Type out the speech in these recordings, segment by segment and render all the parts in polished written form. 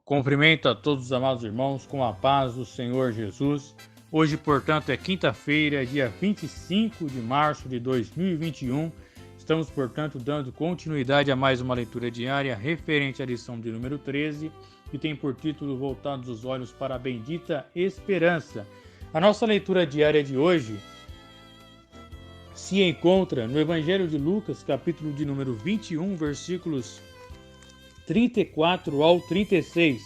Cumprimento a todos os amados irmãos com a paz do Senhor Jesus. Hoje, portanto, é quinta-feira, dia 25 de março de 2021. Estamos, portanto, dando continuidade a mais uma leitura diária referente à lição de número 13, que tem por título Voltados os Olhos para a Bendita Esperança. A nossa leitura diária de hoje se encontra no Evangelho de Lucas, capítulo de número 21, versículos 34 ao 36.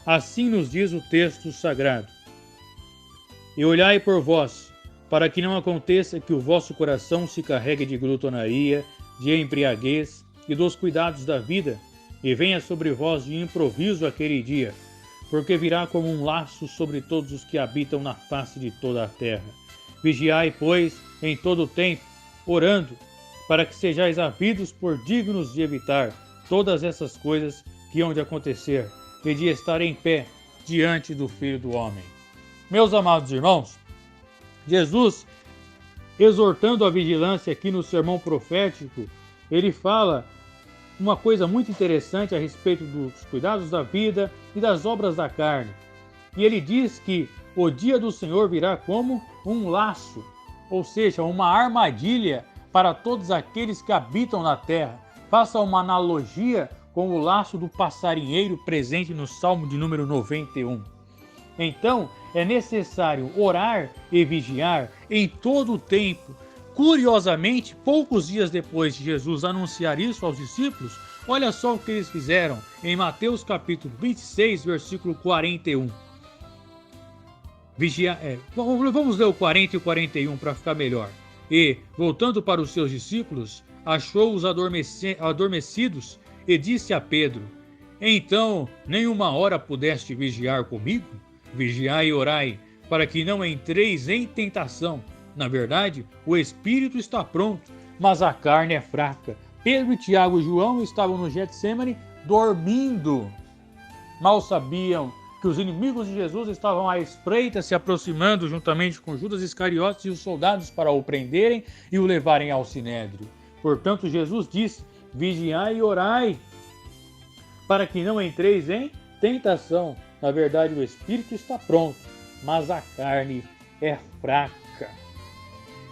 Assim nos diz o texto sagrado: E olhai por vós, para que não aconteça que o vosso coração se carregue de glutonaria, de embriaguez e dos cuidados da vida, e venha sobre vós de improviso aquele dia, porque virá como um laço sobre todos os que habitam na face de toda a terra. Vigiai, pois, em todo o tempo, orando, para que sejais havidos por dignos de evitar todas essas coisas que hão de acontecer, e de estar em pé diante do Filho do Homem. Meus amados irmãos, Jesus, exortando a vigilância aqui no sermão profético, ele fala uma coisa muito interessante a respeito dos cuidados da vida e das obras da carne. E ele diz que o dia do Senhor virá como um laço, ou seja, uma armadilha para todos aqueles que habitam na terra. Faça uma analogia com o laço do passarinheiro presente no Salmo de número 91. Então, é necessário orar e vigiar em todo o tempo. Curiosamente, poucos dias depois de Jesus anunciar isso aos discípulos, olha só o que eles fizeram em Mateus capítulo 26, versículo 41. Vamos ler o 40 e o 41 para ficar melhor. E, voltando para os seus discípulos, achou-os adormecidos e disse a Pedro: Então, nem uma hora pudeste vigiar comigo? Vigiai e orai, para que não entreis em tentação. Na verdade, o espírito está pronto, mas a carne é fraca. Pedro, Tiago e João estavam no Getsêmani dormindo. Mal sabiam que os inimigos de Jesus estavam à espreita, se aproximando juntamente com Judas Iscariotes e os soldados para o prenderem e o levarem ao sinédrio. Portanto, Jesus disse: Vigiai e orai, para que não entreis em tentação. Na verdade, o espírito está pronto, mas a carne é fraca.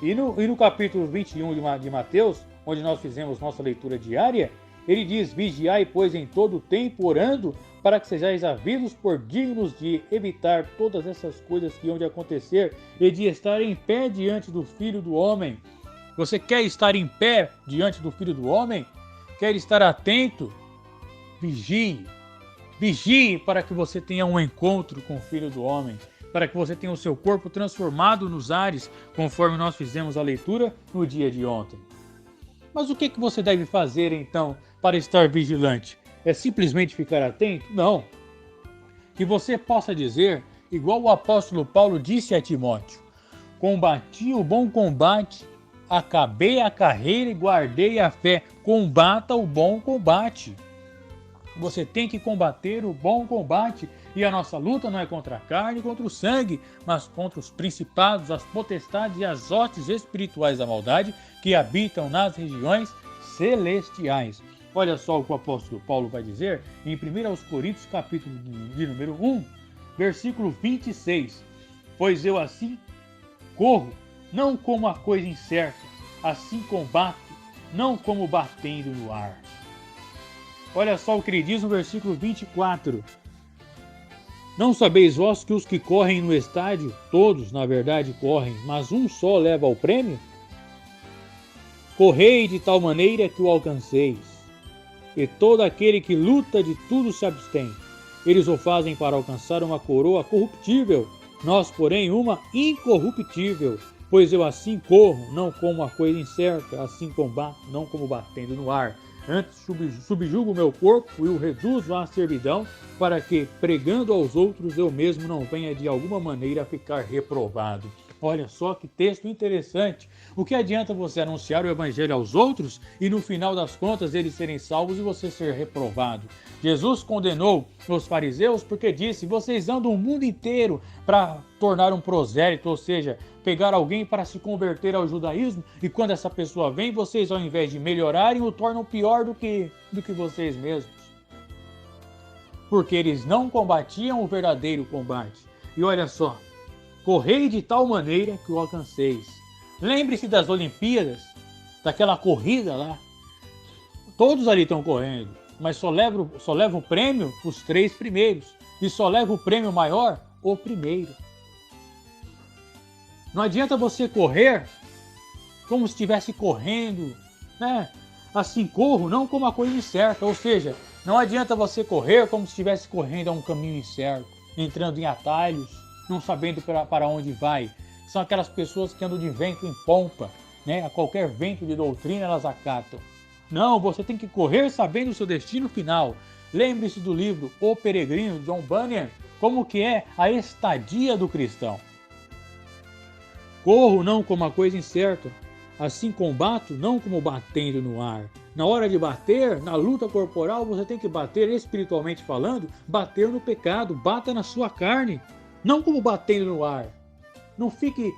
E no capítulo 21 de Mateus, onde nós fizemos nossa leitura diária, ele diz: Vigiai, pois, em todo o tempo, orando, para que sejais havidos por dignos de evitar todas essas coisas que hão de acontecer e de estar em pé diante do Filho do Homem. Você quer estar em pé diante do Filho do Homem? Quer estar atento? Vigie. Vigie para que você tenha um encontro com o Filho do Homem, para que você tenha o seu corpo transformado nos ares, conforme nós fizemos a leitura no dia de ontem. Mas o que você deve fazer, então, para estar vigilante? É simplesmente ficar atento? Não. Que você possa dizer, igual o apóstolo Paulo disse a Timóteo: Combati o bom combate, acabei a carreira e guardei a fé. Combata o bom combate. Você tem que combater o bom combate. E a nossa luta não é contra a carne e contra o sangue, mas contra os principados, as potestades e as hostes espirituais da maldade que habitam nas regiões celestiais. Olha só o que o apóstolo Paulo vai dizer em 1 Coríntios, capítulo de número 1, versículo 26. Pois eu assim corro, não como a coisa incerta, assim combato, não como batendo no ar. Olha só o que ele diz no versículo 24. Não sabeis vós que os que correm no estádio, todos na verdade correm, mas um só leva o prêmio? Correi de tal maneira que o alcanceis. E todo aquele que luta de tudo se abstém. Eles o fazem para alcançar uma coroa corruptível, nós, porém, uma incorruptível. Pois eu assim corro, não como uma coisa incerta, assim combato, não como batendo no ar. Antes subjugo o meu corpo e o reduzo à servidão, para que, pregando aos outros, eu mesmo não venha de alguma maneira a ficar reprovado. Olha só que texto interessante. O que adianta você anunciar o evangelho aos outros e no final das contas eles serem salvos e você ser reprovado? Jesus condenou os fariseus porque disse: vocês andam o mundo inteiro para tornar um prosélito, ou seja, pegar alguém para se converter ao judaísmo, e quando essa pessoa vem, vocês, ao invés de melhorarem, o tornam pior do que vocês mesmos. porque eles não combatiam o verdadeiro combate. E olha só, correi de tal maneira que o alcanceis. Lembre-se das Olimpíadas, daquela corrida lá. Todos ali estão correndo, mas só leva o prêmio os 3 primeiros. E só leva o prêmio maior o primeiro. Não adianta você correr como se estivesse correndo, né? Assim, corro não como a coisa incerta. Ou seja, não adianta você correr como se estivesse correndo a um caminho incerto, entrando em atalhos, não sabendo para onde vai. São aquelas pessoas que andam de vento em pompa, né? A qualquer vento de doutrina elas acatam. Não, você tem que correr sabendo o seu destino final. Lembre-se do livro O Peregrino, de John Bunyan, como que é a estadia do cristão. Corro não como a coisa incerta, assim combato não como batendo no ar. Na hora de bater, na luta corporal, você tem que bater espiritualmente falando, bater no pecado, bata na sua carne, não como batendo no ar. Não fique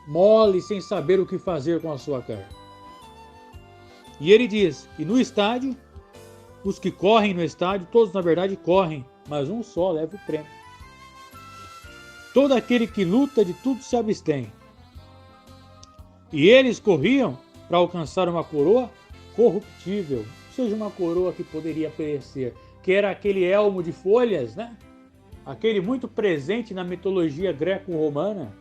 mole sem saber o que fazer com a sua carne. E ele diz que no estádio, os que correm no estádio, todos na verdade correm, mas um só leva o prêmio. Todo aquele que luta de tudo se abstém. E eles corriam para alcançar uma coroa corruptível, ou seja, uma coroa que poderia perecer, que era aquele elmo de folhas, né? Aquele muito presente na mitologia greco-romana.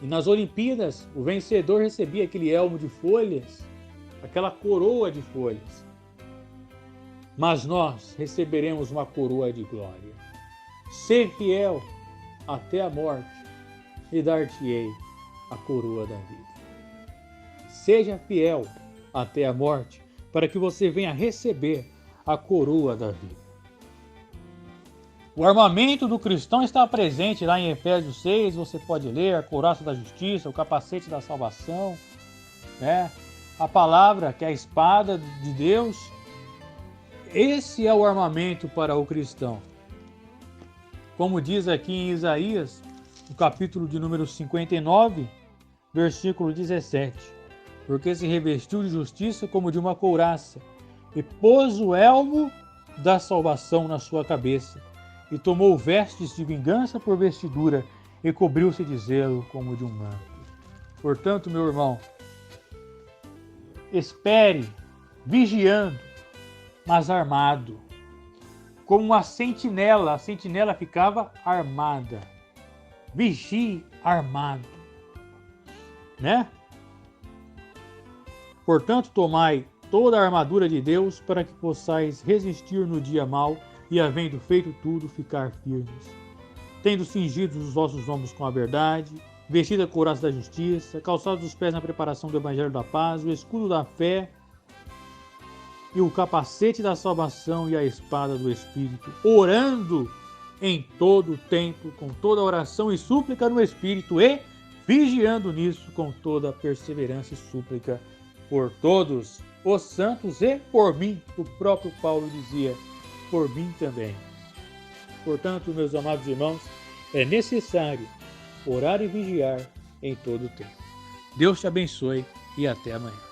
E nas Olimpíadas, o vencedor recebia aquele elmo de folhas, aquela coroa de folhas. Mas nós receberemos uma coroa de glória. Ser fiel até a morte e dar-te-ei a coroa da vida. Seja fiel até a morte para que você venha receber a coroa da vida. O armamento do cristão está presente lá em Efésios 6, você pode ler a couraça da justiça, o capacete da salvação, né? A palavra, que é a espada de Deus. Esse é o armamento para o cristão. Como diz aqui em Isaías, no capítulo de número 59, versículo 17. Porque se revestiu de justiça como de uma couraça, e pôs o elmo da salvação na sua cabeça, e tomou vestes de vingança por vestidura, e cobriu-se de zelo como de um manto. Portanto, meu irmão, espere, vigiando, mas armado. Como uma sentinela, a sentinela ficava armada. Vigie armado, né? Portanto, tomai toda a armadura de Deus para que possais resistir no dia mau e, havendo feito tudo, ficar firmes. Tendo cingidos os vossos ombros com a verdade, vestida a couraça da justiça, calçados os pés na preparação do evangelho da paz, o escudo da fé e o capacete da salvação e a espada do Espírito, orando em todo o tempo, com toda oração e súplica no Espírito, e vigiando nisso com toda perseverança e súplica por todos os santos e por mim. O próprio Paulo dizia, por mim também. Portanto, meus amados irmãos, é necessário orar e vigiar em todo o tempo. Deus te abençoe e até amanhã.